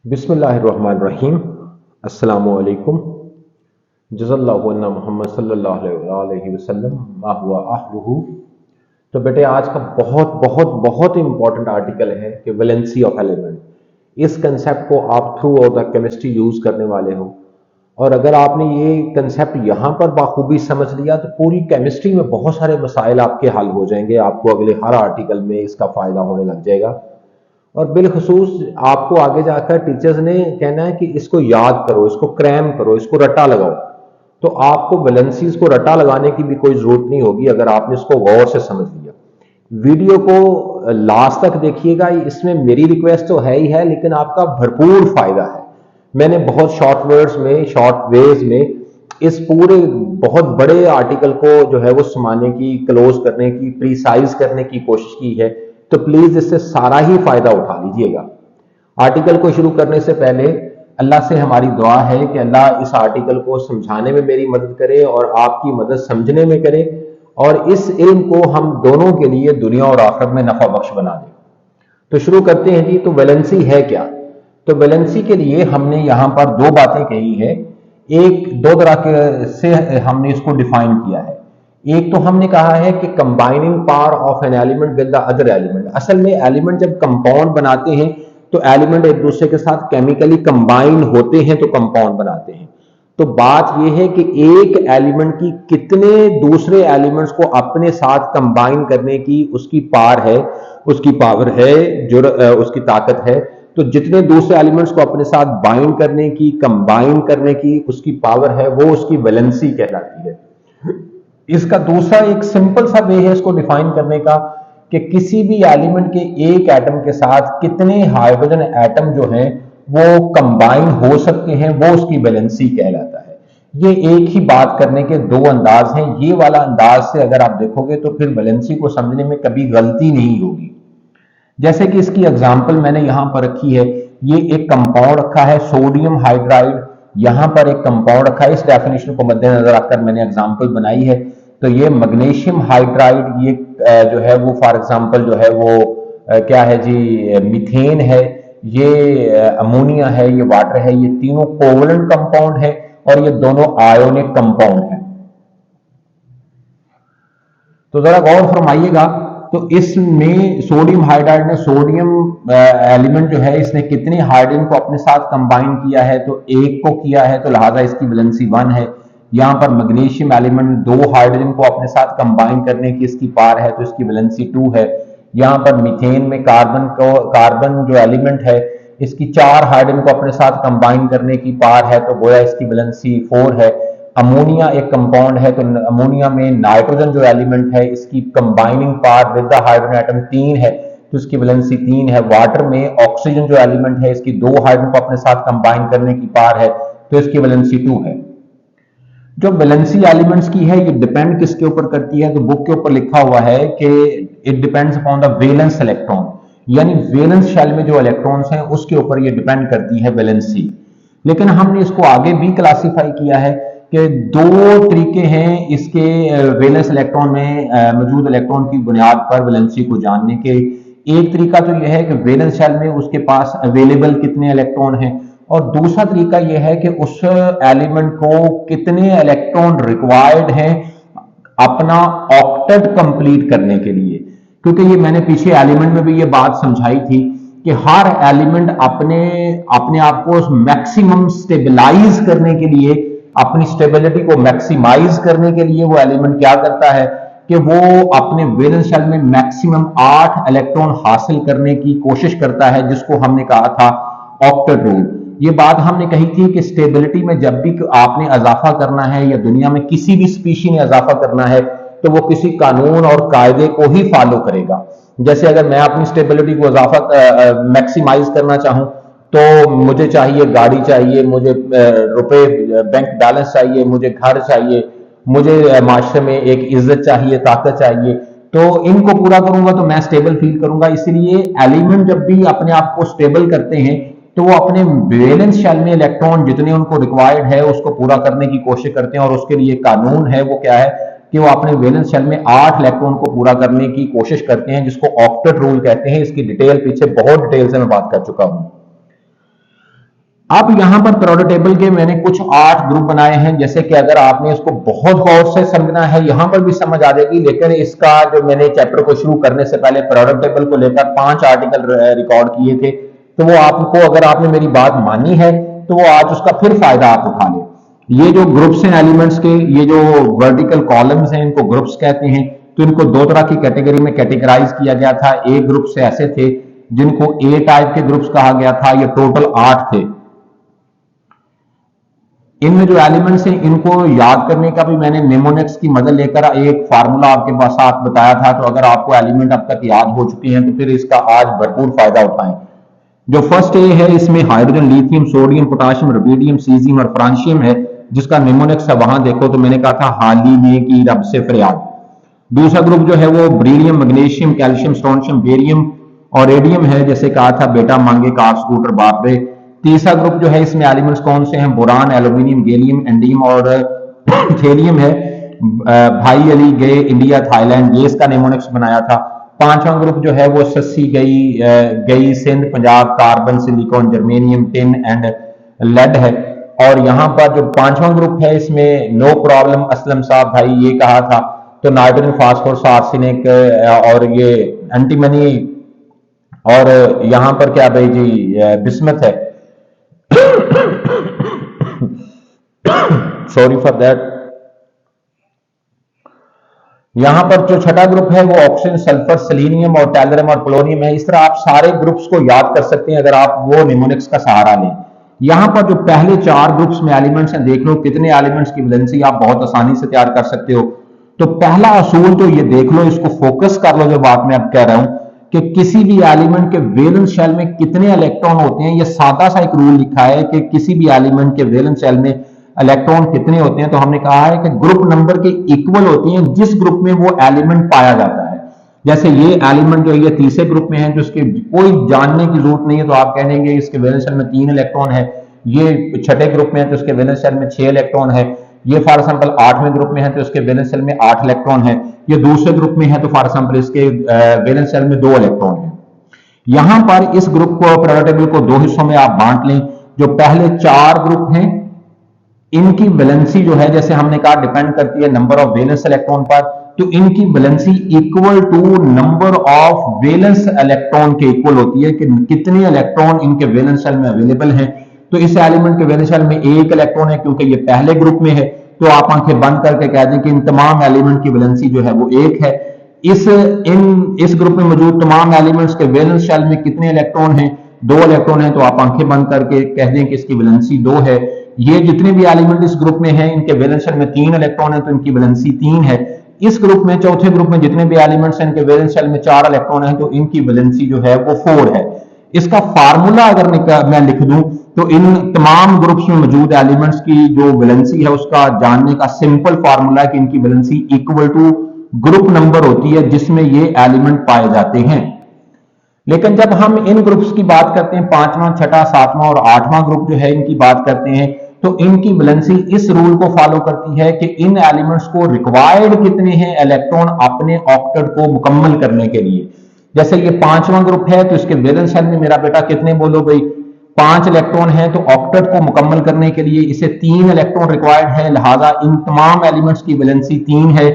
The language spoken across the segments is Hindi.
बिस्मिल्लाहिर्रहमानिर्रहीम। अस्सलामु अलैकुम। जज़ल्लाहु अन्ना मुहम्मद सल्लल्लाहु अलैहि वसल्लम मा हुवा अहलुहु। तो बेटे आज का बहुत बहुत बहुत इंपॉर्टेंट आर्टिकल है कि वैलेंसी ऑफ एलिमेंट। इस कंसेप्ट को आप through out the chemistry use करने वाले हो, और अगर आपने ये कंसेप्ट यहाँ पर बाखूबी समझ लिया तो पूरी केमिस्ट्री में बहुत सारे मसाइल आपके हल हो जाएंगे। आपको अगले हर आर्टिकल में इसका फायदा होने लग जाएगा, और बिलखसूस आपको आगे जाकर टीचर्स ने कहना है कि इसको याद करो, इसको क्रैम करो, इसको रट्टा लगाओ। तो आपको वैलेंसीज को रट्टा लगाने की भी कोई जरूरत नहीं होगी अगर आपने इसको गौर से समझ लिया। वीडियो को लास्ट तक देखिएगा, इसमें मेरी रिक्वेस्ट तो है ही है, लेकिन आपका भरपूर फायदा है। मैंने बहुत शॉर्ट वर्ड्स में, शॉर्ट वेज में इस पूरे बहुत बड़े आर्टिकल को जो है वो समाने की, क्लोज करने की, प्रिसाइज करने की कोशिश की है। तो प्लीज इससे सारा ही फायदा उठा लीजिएगा। आर्टिकल को शुरू करने से पहले अल्लाह से हमारी दुआ है कि अल्लाह इस आर्टिकल को समझाने में मेरी मदद करे और आपकी मदद समझने में करे, और इस इल्म को हम दोनों के लिए दुनिया और आखिरत में नफा बख्श बना दे। तो शुरू करते हैं जी। तो वैलेंसी है क्या? तो वैलेंसी के लिए हमने यहां पर दो बातें कही है। एक दो तरह के से हमने इसको डिफाइन किया है। एक तो हमने कहा है कि combining power of an element with the other element. असल में एलिमेंट जब कंपाउंड बनाते हैं तो एलिमेंट एक दूसरे के साथ केमिकली कंबाइन होते हैं तो कंपाउंड बनाते हैं। तो बात यह है कि एक एलिमेंट की कितने दूसरे एलिमेंट्स को अपने साथ कंबाइन करने की उसकी पावर है, जो उसकी ताकत है। तो जितने दूसरे एलिमेंट्स को अपने साथ बाइंड करने की, कंबाइन करने की उसकी पावर है, वो उसकी वैलेंसी कहलाती है। इसका दूसरा एक सिंपल सा वे है इसको डिफाइन करने का कि किसी भी एलिमेंट के एक एटम के साथ कितने हाइड्रोजन एटम जो हैं वो कंबाइन हो सकते हैं, वो उसकी वैलेंसी कहलाता है। ये एक ही बात करने के दो अंदाज हैं। ये वाला अंदाज से अगर आप देखोगे तो फिर वैलेंसी को समझने में कभी गलती नहीं होगी। जैसे कि इसकी एग्जांपल मैंने यहां पर रखी है। ये एक कंपाउंड रखा है सोडियम हाइड्राइड, यहां पर एक कंपाउंड रखा है। इस डेफिनेशन को मद्देनजर रखकर मैंने एग्जांपल बनाई है। तो ये मैग्नीशियम हाइड्राइड, ये जो है वो फॉर एग्जांपल जो है वो क्या है जी, मीथेन है, ये अमोनिया है, ये वाटर है। ये तीनों कोवलेंट कंपाउंड है और ये दोनों आयोनिक कंपाउंड है। तो जरा गौर फरमाइएगा। तो इसमें सोडियम हाइड्राइड ने, सोडियम एलिमेंट जो है, इसने कितने हाइड्रोजन को अपने साथ कंबाइन किया है? तो एक को किया है, तो लिहाजा इसकी वैलेंसी 1 है। यहां पर मैग्नीशियम एलिमेंट ने 2 हाइड्रोजन को अपने साथ कंबाइन करने की इसकी पावर है, तो इसकी वैलेंसी 2 है। यहां पर मीथेन में कार्बन जो एलिमेंट है, इसकी 4 हाइड्रोजन को अपने साथ कंबाइन करने की पावर है, तो गोया इसकी वैलेंसी 4 है। अमोनिया एक कंपाउंड है, तो अमोनिया में नाइट्रोजन जो एलिमेंट है, इसकी combining power with the hydrogen atom 3 है, तो इसकी वैलेंसी 3 है। वाटर में ऑक्सीजन जो एलिमेंट है, इसकी 2 हाइड्रोजन को अपने साथ कंबाइन करने की पावर है, तो इसकी वैलेंसी 2 है। जो वैलेंसी एलिमेंट्स की है ये डिपेंड किसके ऊपर करती है? तो बुक के ऊपर लिखा हुआ है कि it depends upon the valence electron, यानी वैलेंस शेल में जो इलेक्ट्रॉन्स हैं उसके ऊपर ये डिपेंड करती है वैलेंसी। लेकिन हमने इसको आगे भी क्लासिफाई किया है कि 2 तरीके हैं इसके वैलेंस इलेक्ट्रॉन में मौजूद इलेक्ट्रॉन की बुनियाद पर वैलेंसी को जानने के। एक तरीका तो यह है कि वैलेंस शेल में उसके पास अवेलेबल कितने इलेक्ट्रॉन हैं, और दूसरा तरीका यह है कि उस एलिमेंट को कितने इलेक्ट्रॉन रिक्वायर्ड हैं अपना ऑक्टेट कंप्लीट करने के लिए। क्योंकि ये मैंने पीछे एलिमेंट में भी ये बात समझाई थी कि हर एलिमेंट अपने अपने आप को मैक्सिमम स्टेबलाइज करने के लिए, अपनी स्टेबिलिटी को मैक्सिमाइज करने के लिए वो एलिमेंट क्या करता है कि वो अपने वैलेंस शेल में मैक्सिमम 8 इलेक्ट्रॉन हासिल करने की कोशिश करता है, जिसको हमने कहा था ऑक्टेट रूल। ये बात हमने कही थी कि स्टेबिलिटी में जब भी आपने इजाफा करना है या दुनिया में किसी भी स्पीशी ने इजाफा करना है तो वो किसी कानून और कायदे को ही फॉलो करेगा। जैसे अगर मैं अपनी स्टेबिलिटी को इजाफा मैक्सिमाइज करना चाहूं तो मुझे चाहिए, गाड़ी चाहिए, मुझे रुपए बैंक बैलेंस चाहिए, मुझे घर चाहिए, मुझे माशरे में एक इज्जत चाहिए, ताकत चाहिए। तो इनको पूरा करूंगा तो मैं स्टेबल फील करूंगा। इसीलिए एलिमेंट जब भी अपने आप को स्टेबल करते हैं तो वो अपने वैलेंस शेल में इलेक्ट्रॉन जितने उनको रिक्वायर्ड है उसको पूरा करने की कोशिश करते हैं, और उसके लिए कानून है। वो क्या है कि वो अपने वैलेंस शेल में 8 इलेक्ट्रॉन को पूरा करने की कोशिश करते हैं, जिसको ऑक्टेट रूल कहते हैं। इसकी डिटेल पीछे बहुत डिटेल से मैं बात कर चुका हूं। अब यहां पर पीरियोडिक टेबल के मैंने कुछ 8 ग्रुप बनाए हैं, जैसे कि अगर आपने इसको बहुत गौर से समझना है यहां पर भी समझ आ जाएगी, लेकिन इसका जो मैंने चैप्टर को शुरू करने से पहले पीरियोडिक टेबल को लेकर 5 आर्टिकल रिकॉर्ड किए थे, तो वो आपको, अगर आपने मेरी बात मानी है तो वो आज उसका फिर फायदा आप उठा लें। ये जो ग्रुप्स हैं एलिमेंट्स के, ये जो वर्टिकल कॉलम्स हैं इनको ग्रुप्स कहते हैं। तो इनको दो तरह की कैटेगरी में कैटेगराइज किया गया था। ए ग्रुप्स ऐसे थे जिनको ए टाइप के ग्रुप्स कहा गया था, ये टोटल 8 थे। इनमें जो एलिमेंट्स हैं इनको याद करने का भी मैंने नेमोनिक्स की मदद लेकर एक फार्मूला आपके पास साथ बताया था। तो अगर आपको एलिमेंट अब तक याद हो चुके हैं तो फिर इसका आज भरपूर फायदा उठाएं। जो फर्स्ट ए है इसमें hydrogen, lithium, sodium, potassium, rubidium, caesium और फ्रांशियम है, जिसका निमोनिक्स है वहां देखो तो मैंने कहा था हाल ही में की रब से फरियाद। दूसरा ग्रुप जो है वो ब्रीलियम, मैग्नीशियम, कैल्शियम, स्ट्रोंशियम, बेरियम और रेडियम है, जैसे कहा था बेटा मांगे कार स्कूटर बाप रे। तीसरा ग्रुप जो है इसमें एलिमेंट्स कौन से हैं, बोरान, एल्यूमिनियम, गैलियम, एंडियम और थेलियम है। भाई अली गए इंडिया, थाईलैंड, ये इसका निमोनिक्स बनाया था। पांचवा ग्रुप जो है वो सस्सी, गई Sindh, Punjab, carbon, silicon, germanium, tin and lead है। और यहां पर जो पांचवा ग्रुप है इसमें नो प्रॉब्लम असलम साहब भाई ये कहा था, तो नाइट्रोजन, फास्फोरस, आर्सेनिक और ये एंटीमनी, और यहां पर क्या भाई जी बिस्मथ है। Sorry for that. यहां पर जो छठा ग्रुप है वो ऑक्सीजन, सल्फर, सेलेनियम और टैलरम और पोलोनियम है। इस तरह आप सारे ग्रुप्स को याद कर सकते हैं अगर आप वो निमोनिक्स का सहारा लें। यहां पर जो पहले 4 ग्रुप्स में एलिमेंट्स हैं, देख लो कितने एलिमेंट्स की वैलेंसी आप बहुत आसानी से तैयार कर सकते हो। तो पहला असूल तो ये देख लो, इसको फोकस कर लो जो बात मैं अब कह रहा हूं कि किसी भी एलिमेंट के वैलेंस शेल में कितने इलेक्ट्रॉन होते हैं। ये सादा सा एक रूल लिखा है कि किसी भी एलिमेंट के वैलेंस शेल में इलेक्ट्रॉन कितने होते हैं। तो हमने कहा है कि ग्रुप नंबर के इक्वल होती हैं जिस ग्रुप में वो एलिमेंट पाया जाता है। जैसे ये एलिमेंट जो है ये तीसरे ग्रुप में है, जो इसके कोई जानने की जरूरत नहीं है, तो आप कह देंगे इसके वैलेंस शेल में 3 इलेक्ट्रॉन है। ये छठे ग्रुप में है तो इसके वैलेंस शेल में 6 इलेक्ट्रॉन है। ये फॉर एग्जांपल 8वें ग्रुप में है तो इसके वैलेंस शेल में 8 इलेक्ट्रॉन है। ये दूसरे ग्रुप में है तो फॉर एग्जांपल इसके वैलेंस शेल में 2 इलेक्ट्रॉन है। यहां पर इस ग्रुप को, पीरियोडिक टेबल को 2 हिस्सों में आप बांट लें। जो पहले 4 ग्रुप हैं इनकी वैलेंसी जो है, जैसे हमने कहा, डिपेंड करती है नंबर ऑफ वैलेंस इलेक्ट्रॉन पर। तो इनकी valency equal to number of valence electron के इक्वल होती है कि कितने इलेक्ट्रॉन इनके वैलेंस शेल में अवेलेबल हैं। तो इस एलिमेंट के वैलेंस शेल में 1 इलेक्ट्रॉन है क्योंकि ये पहले ग्रुप में है, तो आप आंखें बंद करके कह दें कि इन तमाम एलिमेंट की वैलेंसी जो है वो 1 है। इस ग्रुप में मौजूद तमाम एलिमेंट्स के वैलेंस शेल में कितने इलेक्ट्रॉन हैं, 2 इलेक्ट्रॉन है, तो आप आंखें बंद करके कह दें कि इसकी वैलेंसी 2 है। ये जितने भी एलिमेंट इस ग्रुप में हैं इनके वैलेंस शेल में 3 इलेक्ट्रॉन है तो इनकी वैलेंसी 3 है। इस ग्रुप में, चौथे ग्रुप में जितने भी एलिमेंट्स हैं इनके वैलेंस शेल में 4 इलेक्ट्रॉन है तो इनकी वैलेंसी जो है वो 4 है। इसका फार्मूला अगर मैं लिख दूं तो इन तमाम ग्रुप्स में मौजूद एलिमेंट्स की जो वैलेंसी है उसका जानने का सिंपल फार्मूला है कि इनकी valency equal to group number होती है जिसमें ये एलिमेंट पाए जाते हैं। लेकिन जब हम इन ग्रुप्स की बात करते हैं, 5वां, 6वां, 7वां और 8वां ग्रुप जो है इनकी बात करते हैं, तो इनकी वैलेंसी इस रूल को फॉलो करती है कि इन एलिमेंट्स को रिक्वायर्ड कितने हैं इलेक्ट्रॉन अपने ऑक्टेट को मुकम्मल करने के लिए। जैसे ये 5वां ग्रुप है तो इसके वैलेंस शेल में मेरा बेटा कितने बोलो भाई, 5 इलेक्ट्रॉन है। तो ऑक्टेट को मुकम्मल करने के लिए इसे 3 इलेक्ट्रॉन रिक्वायर्ड है, लिहाजा इन तमाम एलिमेंट्स की वैलेंसी 3 है।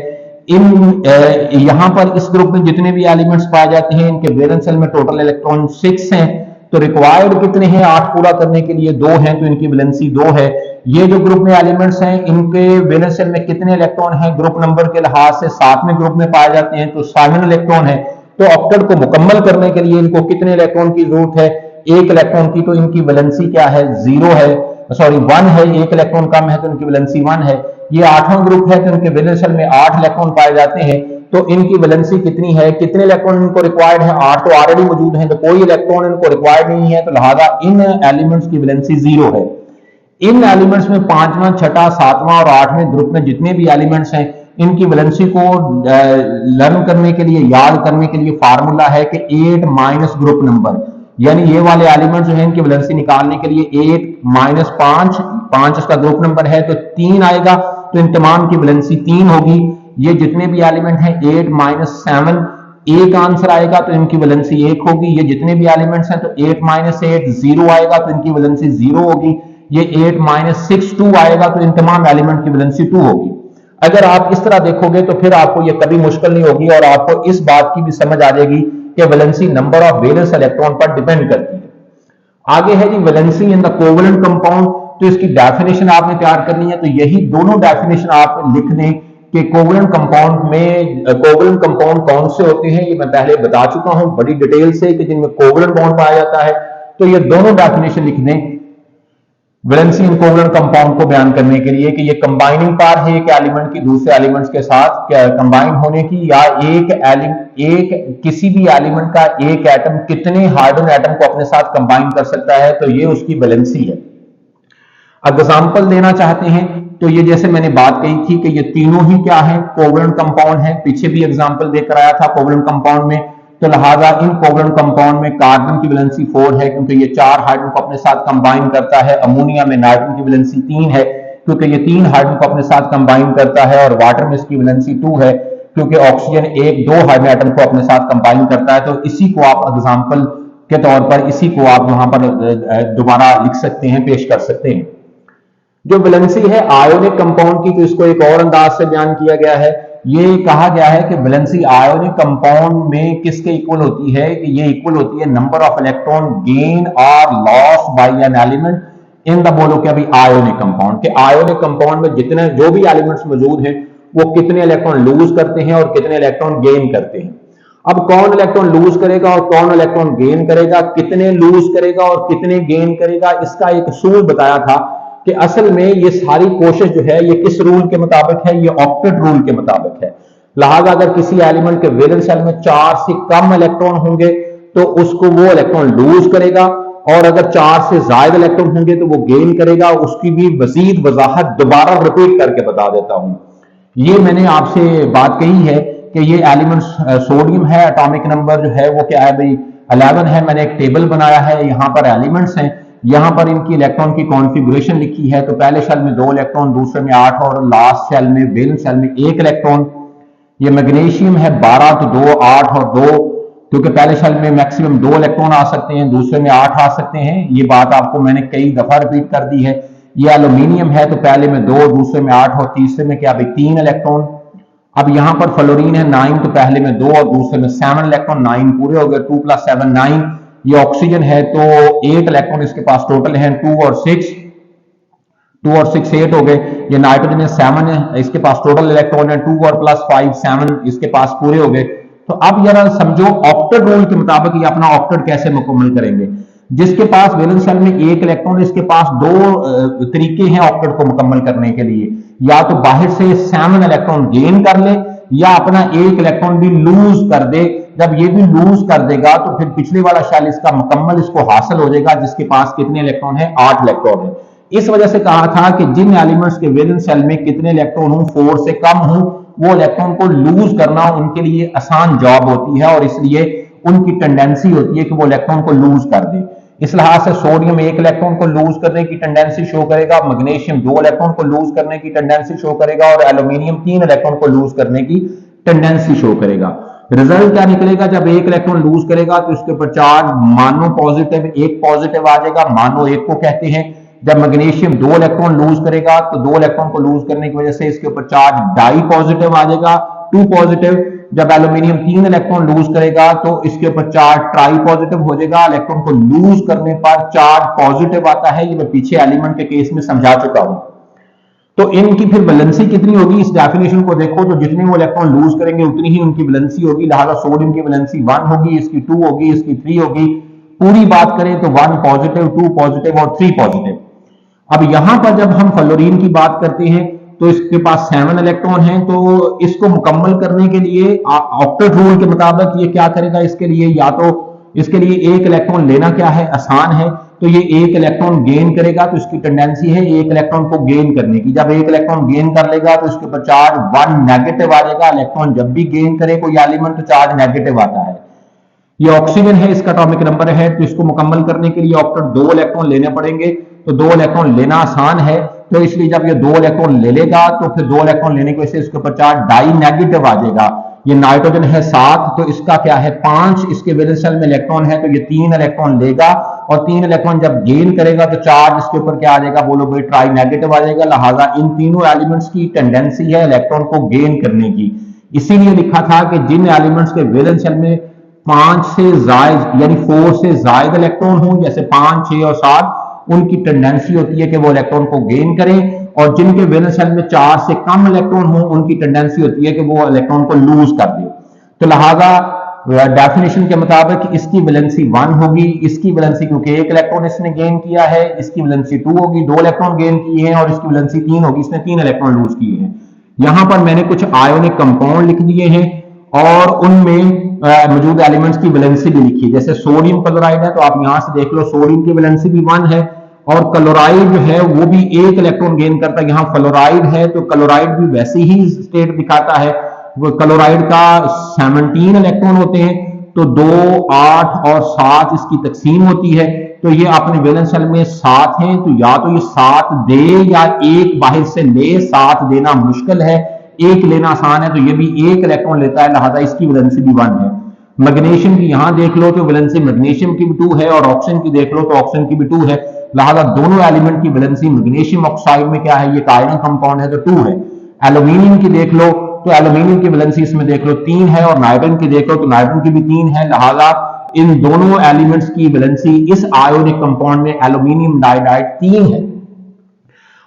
यहां पर इस ग्रुप में जितने भी एलिमेंट्स पाए जाते हैं इनके वैलेंस शेल में टोटल इलेक्ट्रॉन 6 हैं। तो रिक्वायर्ड कितने हैं 8 पूरा करने के लिए, 2 हैं, तो इनकी वैलेंसी 2 है। ये जो ग्रुप में एलिमेंट्स हैं इनके वैलेंस शेल में कितने इलेक्ट्रॉन हैं ग्रुप नंबर के लिहाज से, 7वें ग्रुप में पाए जाते हैं तो 7 इलेक्ट्रॉन है। तो ऑक्टेट को मुकम्मल करने के लिए इनको कितने इलेक्ट्रॉन की जरूरत है, 1 इलेक्ट्रॉन की। तो इनकी वैलेंसी क्या है, 0 है, सॉरी 1 है। 1 इलेक्ट्रॉन कम है तो इनकी वैलेंसी 1 है। ये 8वां ग्रुप है तो इनके वैलेंस शेल में 8 इलेक्ट्रॉन पाए जाते हैं तो इनकी वैलेंसी कितनी है, कितने इलेक्ट्रॉन इनको रिक्वायर्ड है, 8 तो ऑलरेडी मौजूद हैं तो कोई इलेक्ट्रॉन इनको रिक्वायर्ड नहीं है, तो लिहाजा इन एलिमेंट्स की वैलेंसी 0 है। इन एलिमेंट्स में 5वां, 6वां, 7वां और 8वें ग्रुप में जितने भी एलिमेंट्स हैं इनकी वैलेंसी को लर्न करने के लिए, याद करने के लिए फार्मूला है कि 8 माइनस ग्रुप नंबर, यानी ये वाले एलिमेंट्स जो है इनकी वैलेंसी निकालने के लिए 8 माइनस 5 इसका ग्रुप नंबर है तो 3 आएगा, तो इन तमाम की वैलेंसी 3 होगी। ये जितने भी एलिमेंट हैं 8 माइनस 7 एक आंसर आएगा तो इनकी वैलेंसी 1 होगी। ये जितने भी एलिमेंट्स हैं तो 8 - 8 0 आएगा तो इनकी वैलेंसी 0 होगी। ये 8 - 6 2 आएगा तो इन तमाम एलिमेंट की वैलेंसी 2 होगी। अगर आप इस तरह देखोगे तो फिर आपको ये कभी मुश्किल नहीं होगी और आपको इस बात की भी समझ आ जाएगी कि valency number of valence electron पर डिपेंड करती है। आगे है जी valency in the covalent compound. तो इसकी डेफिनेशन आपने तैयार करनी है, तो यही दोनों डेफिनेशन आप लिख दें कि कोवलेंट कंपाउंड में कोवलेंट कंपाउंड कौन से होते हैं, ये मैं पहले बता चुका हूं बड़ी डिटेल से कि जिनमें कोवलेंट बॉन्ड पाया जाता है। तो ये दोनों डेफिनेशन लिख दें वैलेंसी इन कोवलेंट कंपाउंड को बयान करने के लिए कि ये कंबाइनिंग पावर है एक एलिमेंट की दूसरे एलिमेंट्स के साथ कंबाइन होने की, या एक किसी भी एलिमेंट का एक एटम कितने हाइड्रोजन एटम को अपने साथ कंबाइन कर सकता है, तो ये उसकी वैलेंसी है। एग्जाम्पल देना चाहते हैं तो ये जैसे मैंने बात कही थी कि ये तीनों ही क्या है, कोवलेंट कंपाउंड है। पीछे भी एग्जाम्पल देकर आया था कोवलेंट कंपाउंड में। तो लिहाजा इन कोवलेंट कंपाउंड में कार्बन की वैलेंसी 4 है क्योंकि ये 4 हाइड्रोजन को अपने साथ कंबाइन करता है। अमोनिया में नाइट्रोजन की वैलेंसी 3 है क्योंकि ये 3 हाइड्रोजन को अपने साथ कंबाइन करता है। और वाटर में इसकी वैलेंसी 2 है क्योंकि ऑक्सीजन 1-2 हाइड्रोजन एटम को अपने साथ कंबाइन करता है। तो इसी को आप एग्जाम्पल के तौर पर इसी को आप यहां पर दोबारा लिख सकते हैं, पेश कर सकते हैं। जो वैलेंसी है आयोनिक कंपाउंड की, तो इसको एक और अंदाज से बयान किया गया है। ये कहा गया है कि वैलेंसी आयोनिक कंपाउंड में किसके इक्वल होती है, कि ये इक्वल होती है नंबर ऑफ इलेक्ट्रॉन गेन और loss by an element in the बोलो कि अभी आयोनिक कंपाउंड के आयोनिक कंपाउंड में जितने जो भी एलिमेंट्स मौजूद हैं वो कितने इलेक्ट्रॉन लूज करते हैं और कितने इलेक्ट्रॉन गेन करते हैं। अब कौन इलेक्ट्रॉन लूज करेगा और कौन इलेक्ट्रॉन गेन करेगा, कितने लूज करेगा और कितने गेन करेगा, इसका एक असूल बताया था कि असल में ये सारी कोशिश जो है ये किस रूल के मुताबिक है, ये ऑक्टेट रूल के मुताबिक है। लिहाजा अगर किसी एलिमेंट के वैलेंस शेल में 4 से कम इलेक्ट्रॉन होंगे तो उसको वो इलेक्ट्रॉन लूज करेगा, और अगर 4 से ज्यादा इलेक्ट्रॉन होंगे तो वो गेन करेगा। उसकी भी मजीद वजाहत दोबारा रिपीट करके बता देता हूं। ये मैंने आपसे बात कही है कि ये एलिमेंट सोडियम है, एटॉमिक नंबर जो है वो क्या है भाई 11 है। मैंने एक टेबल बनाया है, यहां पर एलिमेंट्स हैं, यहां पर इनकी इलेक्ट्रॉन की कॉन्फ़िगरेशन लिखी है। तो पहले शेल में 2 इलेक्ट्रॉन, दूसरे में 8 और लास्ट शेल में वैलेंस शेल में 1 इलेक्ट्रॉन। ये मैग्नीशियम है 12, तो 2 8 और 2, क्योंकि पहले शेल में मैक्सिमम 2 इलेक्ट्रॉन आ सकते हैं, दूसरे में 8 आ सकते हैं। ये बात आपको मैंने कई दफा रिपीट कर दी है। ये एल्यूमिनियम है तो पहले में 2, दूसरे में 8 और तीसरे में क्या भाई 3 इलेक्ट्रॉन। अब यहां पर फ्लोरीन है 9, तो पहले में 2 और दूसरे में 7 इलेक्ट्रॉन, 9 पूरे हो गए, 2 + 7 9। ये ऑक्सीजन है तो 8 इलेक्ट्रॉन इसके पास टोटल है, 2 और 6 8 हो गए। ये नाइट्रोजन है 7 है, इसके पास टोटल इलेक्ट्रॉन है 2 और +5 7, इसके पास पूरे हो गए। तो अब जरा समझो ऑक्टेट रूल के मुताबिक ये अपना ऑक्टेट कैसे मुकम्मल करेंगे। जिसके पास वैलेंस शेल में 1 इलेक्ट्रॉन, इसके पास 2 तरीके हैं ऑक्टेट को मुकम्मल करने के लिए, या तो बाहर से 7 इलेक्ट्रॉन गेन कर ले या अपना 1 इलेक्ट्रॉन भी लूज कर दे। जब ये भी लूज कर देगा तो फिर पिछले वाला शेल इसका मुकम्मल इसको हासिल हो जाएगा, जिसके पास कितने इलेक्ट्रॉन है 8 इलेक्ट्रॉन है। इस वजह से कहा था कि जिन एलिमेंट्स के वैलेंस शेल में कितने इलेक्ट्रॉन हो 4 से कम हो, वो इलेक्ट्रॉन को लूज करना उनके लिए आसान जॉब होती है और इसलिए उनकी टेंडेंसी होती है कि वो इलेक्ट्रॉन को लूज कर दे। इस लिहाज से सोडियम 1 इलेक्ट्रॉन को लूज करने की टेंडेंसी शो करेगा, मैग्नीशियम 2 इलेक्ट्रॉन को लूज करने की टेंडेंसी शो करेगा और एल्यूमिनियम 3 इलेक्ट्रॉन को लूज करने की टेंडेंसी शो करेगा। रिजल्ट क्या निकलेगा, जब 1 इलेक्ट्रॉन लूज करेगा तो इसके ऊपर चार्ज मानो पॉजिटिव 1 पॉजिटिव आ जाएगा, मानो 1 को कहते हैं। जब मैग्नीशियम 2 इलेक्ट्रॉन लूज करेगा तो 2 इलेक्ट्रॉन को लूज करने की वजह से इसके ऊपर चार्ज डाई पॉजिटिव आ जाएगा 2 पॉजिटिव। जब एल्यूमिनियम 3 इलेक्ट्रॉन लूज करेगा तो इसके ऊपर चार्ज ट्राई पॉजिटिव हो जाएगा। इलेक्ट्रॉन को लूज करने पर चार्ज पॉजिटिव आता है, ये मैं पीछे एलिमेंट के केस में समझा चुका हूं। तो इनकी फिर वैलेंसी कितनी होगी, इस डेफिनेशन को देखो तो जितने वो इलेक्ट्रॉन लूज करेंगे उतनी ही उनकी वैलेंसी होगी। लिहाजा सोडियम की वैलेंसी 1 होगी, इसकी 2 होगी, इसकी 3 होगी। पूरी बात करें तो 1 पॉजिटिव 2 पॉजिटिव और 3 पॉजिटिव। अब यहां पर जब हम फ्लोरीन की बात करते हैं तो इसके पास 7 इलेक्ट्रॉन हैं, तो इसको मुकम्मल करने के लिए ऑक्टेट रूल के मुताबिक ये क्या करेगा, इसके लिए या तो इसके लिए 1 इलेक्ट्रॉन लेना क्या है आसान है, तो ये 1 इलेक्ट्रॉन गेन करेगा तो इसकी टेंडेंसी है 1 इलेक्ट्रॉन को गेन करने की। जब 1 इलेक्ट्रॉन गेन कर लेगा तो इसके ऊपर चार्ज 1 नेगेटिव आ जाएगा। इलेक्ट्रॉन जब भी गेन करे कोई एलिमेंट तो चार्ज नेगेटिव आता है। ये ऑक्सीजन है, इसका एटॉमिक नंबर है, तो इसको मुकम्मल करने के लिए ऑक्टेट 2 इलेक्ट्रॉन लेने पड़ेंगे। तो 2 इलेक्ट्रॉन लेना आसान है, तो इसलिए जब ये 2 इलेक्ट्रॉन ले लेगा तो फिर 2 इलेक्ट्रॉन लेने की वजह से इसके ऊपर चार्ज डाई नेगेटिव आ जाएगा। ये नाइट्रोजन है 7, तो इसका क्या है 5, इसके वैलेंस शेल में इलेक्ट्रॉन है तो ये 3 इलेक्ट्रॉन लेगा, और 3 इलेक्ट्रॉन जब गेन करेगा तो चार्ज इसके ऊपर क्या आ जाएगा, बोलो भाई ट्राई नेगेटिव आ जाएगा। लिहाजा इन तीनों एलिमेंट्स की टेंडेंसी है इलेक्ट्रॉन को गेन करने की। इसीलिए लिखा था कि जिन एलिमेंट्स के वैलेंस शेल में 5 से जायद यानी 4 से जायद इलेक्ट्रॉन हो, जैसे 5, 6 और 7, उनकी टेंडेंसी होती है कि वो इलेक्ट्रॉन को गेन करें, और जिनके वैलेंस शेल में 4 से कम इलेक्ट्रॉन हो उनकी टेंडेंसी होती है कि वो इलेक्ट्रॉन को लूज कर दे। तो लिहाजा डेफिनेशन के मुताबिक इसकी वैलेंसी 1 होगी, इसकी वैलेंसी क्योंकि 1 इलेक्ट्रॉन इसने गेन किया है, इसकी वैलेंसी 2 होगी, 2 इलेक्ट्रॉन गेन किए हैं, और इसकी वैलेंसी 3 होगी, इसने 3 इलेक्ट्रॉन लूज किए हैं। यहां पर मैंने कुछ आयोनिक कंपाउंड लिख दिए हैं और उनमें मौजूद एलिमेंट्स की वैलेंसी भी लिखी है। जैसे सोडियम क्लोराइड है तो आप यहां से देख लो सोडियम की वैलेंसी भी 1 है, और क्लोराइड जो है वो भी 1 इलेक्ट्रॉन गेन करता है। यहाँ फ्लोराइड है तो क्लोराइड भी वैसे ही स्टेट दिखाता है, वो क्लोराइड का 17 इलेक्ट्रॉन होते हैं, तो 2, 8 और 7 इसकी तकसीम होती है। तो ये अपने वैलेंस शेल में 7 हैं, तो या तो ये 7 दे या 1 बाहर से ले। 7 देना मुश्किल है, 1 लेना आसान है, तो ये भी 1 इलेक्ट्रॉन लेता है, लिहाजा इसकी वैलेंसी भी 1 है। मैग्नीशियम की यहां देख लो तो वैलेंसी मैग्नीशियम की भी 2 है, और ऑक्सीजन की देख लो तो ऑक्सीजन की भी 2 है। लिहाजा दोनों एलिमेंट की वैलेंसी मैग्नीशियम ऑक्साइड में क्या है, ये आयरन कंपाउंड है तो 2 है। एल्यूमिनियम की देख लो तो एल्यूमिनियम की वैलेंसी इसमें देख लो 3 है, और नाइट्रोजन की देख लो तो नाइट्रोजन की भी 3 है। लिहाजा इन दोनों एलिमेंट्स की वैलेंसी इस आयोनिक कंपाउंड में एल्यूमिनियम डाइऑक्साइड 3 है।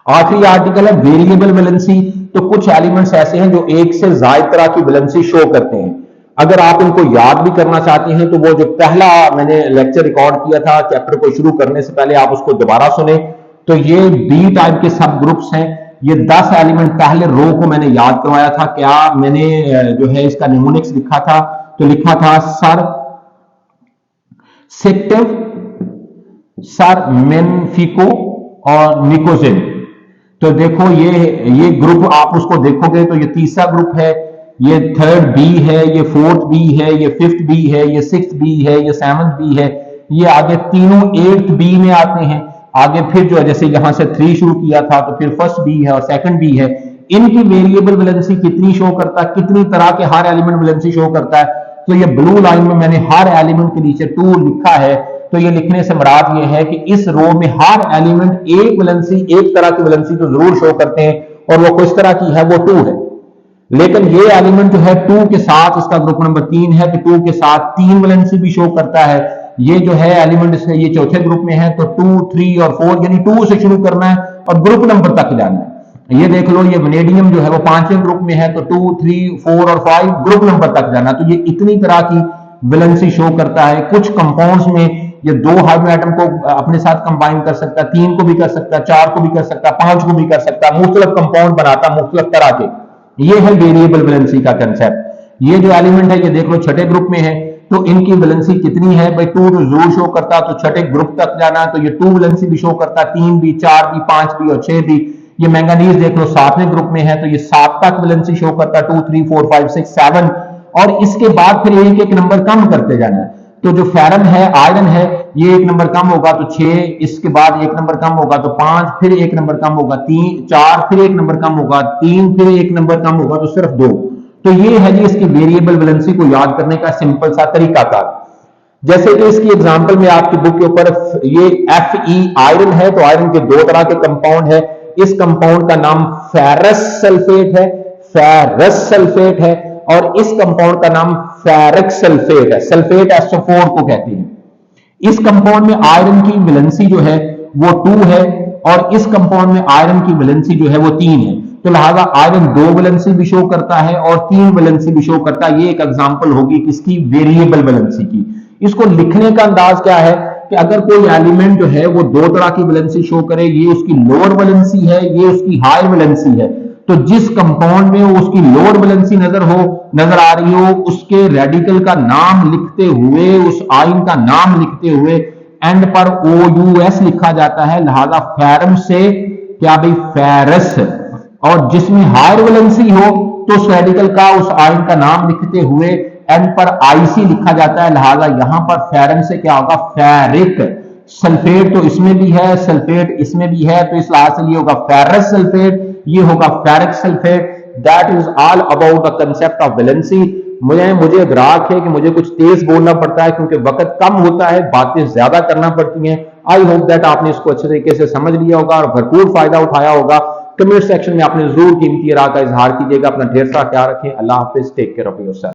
आखिरी आर्टिकल है वेरिएबल वैलेंसी। तो कुछ एलिमेंट्स ऐसे हैं जो एक से ज्यादा तरह की वैलेंसी शो करते हैं। अगर आप इनको याद भी करना चाहते हैं तो वो जो पहला मैंने लेक्चर रिकॉर्ड किया था चैप्टर को शुरू करने से पहले, आप उसको दोबारा सुने। तो ये बी टाइप के सब ग्रुप्स हैं। ये 10 एलिमेंट पहले रो को मैंने याद करवाया था। क्या मैंने जो है इसका निमोनिक्स लिखा था, तो लिखा था सर सेक्टिव, सर मेनफिको और निकोजिन। तो देखो ये ग्रुप आप उसको देखोगे तो ये तीसरा ग्रुप है, ये थर्ड बी है, ये फोर्थ बी है, ये फिफ्थ बी है, ये सिक्स्थ बी है, ये सेवंथ बी है। ये आगे तीनों 8th बी में आते हैं। आगे फिर जो है जैसे यहां से 3 शुरू किया था तो फिर फर्स्ट बी है और सेकंड बी है। इनकी वेरिएबल वैलेंसी कितनी शो करता है, कितनी तरह के हर एलिमेंट वैलेंसी शो करता है। तो ये ब्लू लाइन में मैंने हर एलिमेंट के नीचे 2 लिखा है। तो ये लिखने से मुराद ये है कि इस रो में हर एलिमेंट एक वैलेंसी, एक तरह की वैलेंसी तो जरूर शो करते हैं, और वो किस तरह की है, वो 2 है। लेकिन ये एलिमेंट जो है 2 के साथ, इसका ग्रुप नंबर 3 है, तो 2 के साथ 3 वैलेंसी भी शो करता है। ये जो है एलिमेंट ये चौथे ग्रुप में है, तो 2, 3 और 4 यानी 2 से शुरू करना है और ग्रुप नंबर तक जाना है। ये देख लो ये वनेडियम जो है वो 5वें ग्रुप में है, तो 2, 3, 4 और 5 ग्रुप नंबर तक जाना। तो ये इतनी तरह की वैलेंसी शो करता है। कुछ कंपाउंड्स में ये 2 हाइड्रोजन एटम को अपने साथ कंबाइन कर सकता है, 3 को भी कर सकता है, 4 को भी कर सकता है, 5 को भी कर सकता है, मुख्तलिफ कंपाउंड बनाता मुख्तलिफ तरह के। ये है वेरिएबल वैलेंसी का कंसेप्ट। ये जो एलिमेंट है ये देख लो छठे ग्रुप में है, तो इनकी वैलेंसी कितनी है भाई, 2 तो जरूर शो करता, तो छठे ग्रुप तक जाना, तो ये 2 वैलेंसी भी शो करता, 3 भी, 4 भी, 5 भी और 6 भी। ये मैंगनीज देख लो 7वें ग्रुप में है, तो ये 7 तक वैलेंसी शो करता, 2, 3, 4, 5, 6, 7। और इसके बाद फिर एक एक नंबर कम करते जाना है। तो जो फेरम है, आयरन है, ये एक नंबर कम होगा तो 6, इसके बाद एक नंबर कम होगा तो 5, फिर एक नंबर कम होगा 3, 4, फिर एक नंबर कम होगा 3, फिर एक नंबर कम होगा तो सिर्फ 2। तो ये है जी इसकी वेरिएबल वैलेंसी को याद करने का सिंपल सा तरीकाकार। जैसे कि इसकी एग्जांपल में आपकी बुक के ऊपर ये Fe आयरन है, तो आयरन के 2 तरह के कंपाउंड है। इस कंपाउंड का नाम फेरस सल्फेट है, फेरस सल्फेट है, और इस कंपाउंड का नाम फेरिक सल्फेट है। सल्फेट SO4 को कहते हैं। इस कंपाउंड में आयरन की वैलेंसी जो है वो 2 है, और इस कंपाउंड में आयरन की वैलेंसी जो है वो 3 है। तो लिहाजा आयरन 2 वैलेंसी भी शो करता है और 3 वैलेंसी भी शो करता है। ये एक एग्जांपल होगी किसकी, वेरिएबल वैलेंसी की। इसको लिखने का अंदाज क्या है कि अगर कोई एलिमेंट जो है वो 2 तरह की वैलेंसी शो करे, ये उसकी लोअर वैलेंसी है, ये उसकी हायर वैलेंसी है, तो जिस कंपाउंड में वो उसकी लोअर वैलेंसी नजर आ रही हो, उसके रेडिकल का नाम लिखते हुए, उस आयन का नाम लिखते हुए एंड पर OUS लिखा जाता है। लिहाजा फेरम से क्या भाई, फेरस। और जिसमें हायर वैलेंसी हो तो उस रेडिकल का, उस आयन का नाम लिखते हुए एंड पर IC लिखा जाता है। लिहाजा यहां पर फेरम से क्या होगा, फेरिक। सल्फेट तो इसमें भी है, सल्फेट इसमें भी है, तो इस लिहाज से ये होगा फेरस सल्फेट, ये होगा ferric sulphate. That is all about the concept of valency. मुझे इदराक है कि मुझे कुछ तेज बोलना पड़ता है क्योंकि वक्त कम होता है, बातें ज्यादा करना पड़ती हैं। आई होप दैट आपने इसको अच्छे तरीके से समझ लिया होगा और भरपूर फायदा उठाया होगा। कमेंट सेक्शन में आपने जरूर कीमती राय का इजहार कीजिएगा। अपना ढेर सारा ख्याल रखें। अल्लाह हाफिज। Take care of yourself.